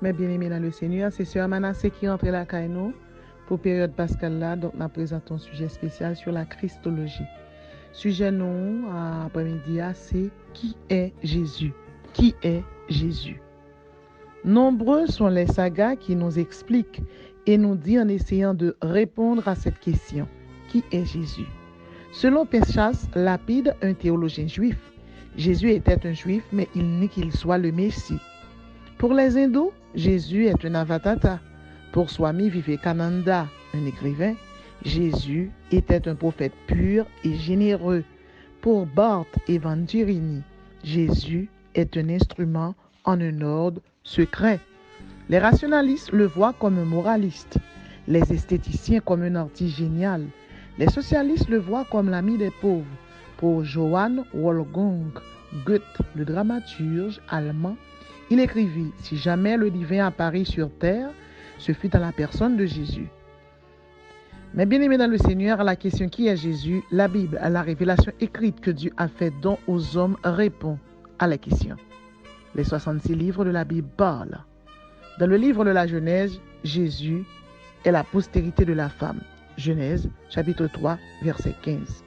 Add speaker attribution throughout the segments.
Speaker 1: Mes bien-aimés dans le Seigneur, c'est Sœur Manassé qui rentre la Kaino pour période pascale là. Donc, nous présentons un sujet spécial sur la Christologie. Sujet non après-midi, c'est qui est Jésus? Qui est Jésus? Nombreux sont les sagas qui nous expliquent et nous disent en essayant de répondre à cette question. Qui est Jésus? Selon Péchas Lapide, un théologien juif, Jésus était un juif, mais il nie qu'il soit le Messie. Pour les hindous, Jésus est un avatata. Pour Swami Vivekananda, un écrivain, Jésus était un prophète pur et généreux. Pour Bart Evangelini, Jésus est un instrument en un ordre secret. Les rationalistes le voient comme un moraliste, les esthéticiens comme un artiste génial, les socialistes le voient comme l'ami des pauvres. Pour Johann Wolfgang Goethe, le dramaturge allemand, il écrivit « Si jamais le divin apparaît sur terre, ce fut dans la personne de Jésus ». Mais bien aimé dans le Seigneur, à la question qui est Jésus, la Bible, à la révélation écrite que Dieu a fait don aux hommes, répond à la question. Les 66 livres de la Bible parlent. Dans le livre de la Genèse, Jésus est la postérité de la femme. Genèse, chapitre 3, verset 15.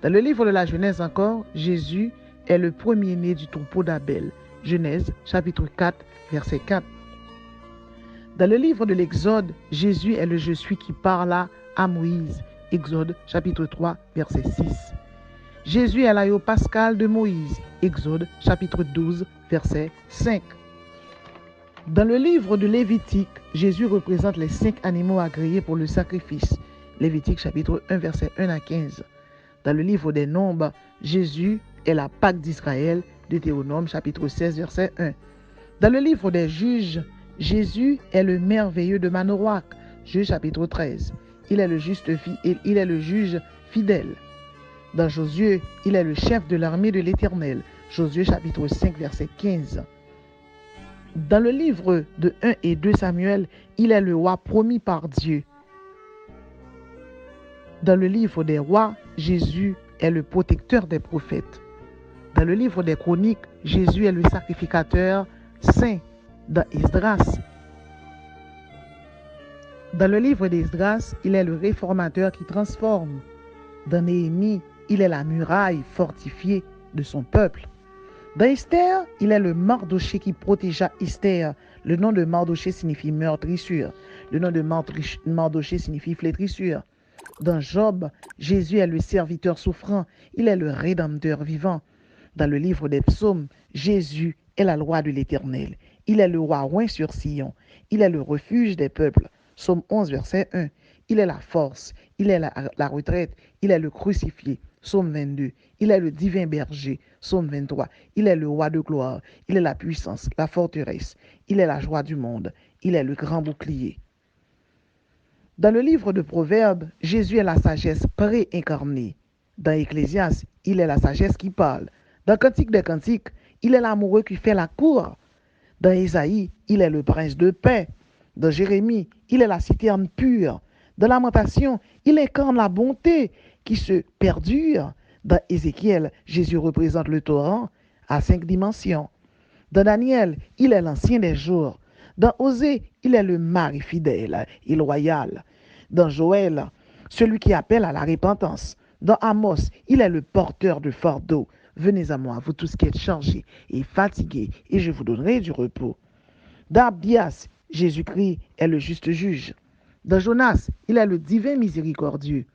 Speaker 1: Dans le livre de la Genèse encore, Jésus est le premier-né du troupeau d'Abel. Genèse, chapitre 4, verset 4. Dans le livre de l'Exode, Jésus est le « Je suis » qui parla à Moïse. Exode, chapitre 3, verset 6. Jésus est l'aïeul pascal de Moïse. Exode, chapitre 12, verset 5. Dans le livre de Lévitique, Jésus représente les 5 animaux agréés pour le sacrifice. Lévitique, chapitre 1, verset 1 à 15. Dans le livre des Nombres, Jésus est la Pâque d'Israël. Deutéronome, chapitre 16, verset 1. Dans le livre des Juges, Jésus est le merveilleux de Manoach. Juge, chapitre 13. Il est le il est le juge fidèle. Dans Josué, il est le chef de l'armée de l'Éternel. Josué, chapitre 5, verset 15. Dans le livre de 1 et 2 Samuel, il est le roi promis par Dieu. Dans le livre des rois, Jésus est le protecteur des prophètes. Dans le livre des Chroniques, Jésus est le sacrificateur saint. Dans Esdras, dans le livre d'Esdras, il est le réformateur qui transforme. Dans Néhémie, il est la muraille fortifiée de son peuple. Dans Esther, il est le Mardoché qui protégea Esther. Le nom de Mardoché signifie meurtrissure. Le nom de Mardoché signifie flétrissure. Dans Job, Jésus est le serviteur souffrant. Il est le rédempteur vivant. Dans le livre des psaumes, Jésus est la loi de l'Éternel. Il est le roi oint sur Sion. Il est le refuge des peuples. Psaume 11, verset 1. Il est la force. Il est la retraite. Il est le crucifié. Psaume 22. Il est le divin berger. Psaume 23. Il est le roi de gloire. Il est la puissance, la forteresse. Il est la joie du monde. Il est le grand bouclier. Dans le livre de Proverbes, Jésus est la sagesse pré-incarnée. Dans Ecclésiaste, il est la sagesse qui parle. Dans Cantique des Cantiques, il est l'amoureux qui fait la cour. Dans Ésaïe, il est le prince de paix. Dans Jérémie, il est la citerne pure. Dans Lamentation, il incarne la bonté qui se perdure. Dans Ézéchiel, Jésus représente le torrent à 5 dimensions. Dans Daniel, il est l'ancien des jours. Dans Osée, il est le mari fidèle et loyal. Dans Joël, celui qui appelle à la repentance. Dans Amos, il est le porteur de fardeau. Venez à moi, vous tous qui êtes chargés et fatigués, et je vous donnerai du repos. Dans Abdias, Jésus-Christ est le juste juge. Dans Jonas, il est le divin miséricordieux.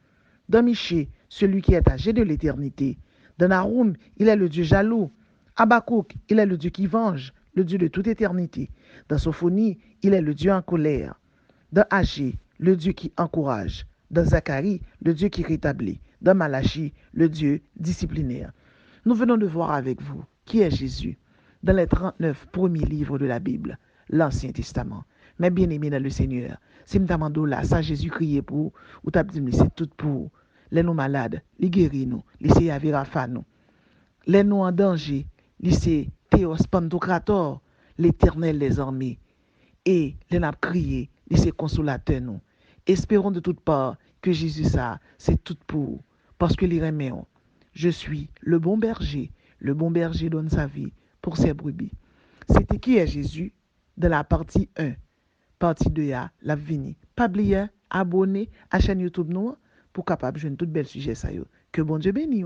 Speaker 1: Dans Michée, celui qui est âgé de l'éternité. Dans Naoum, il est le Dieu jaloux. Habakkuk, il est le Dieu qui venge, le Dieu de toute éternité. Dans Sophonie, il est le Dieu en colère. Dans Agé, le Dieu qui encourage. Dans Zacharie, le Dieu qui rétablit. Dans Malachie, le Dieu disciplinaire. Nous venons de voir avec vous qui est Jésus dans les 39 premiers livres de la Bible, l'Ancien Testament. Mais bien aimé dans le Seigneur, si nous demandons là, ça Jésus criait pour, ou t'as dit, c'est tout pour, les nous malades, les guérir nous, les avirafa nous, les nous en danger, les Théos Pantocrator, l'Éternel des armées, et les n'a crié, les consolateurs nous. Espérons de toutes parts que Jésus ça, c'est tout pour, parce que les remet. Je suis le bon berger donne sa vie pour ses brebis. C'était qui est Jésus? de la partie 1. Partie 2 ya, la vini. Pas oublier abonner à chaîne YouTube nous pour capable joindre tout bel sujet ça yo. Que bon Dieu bénisse.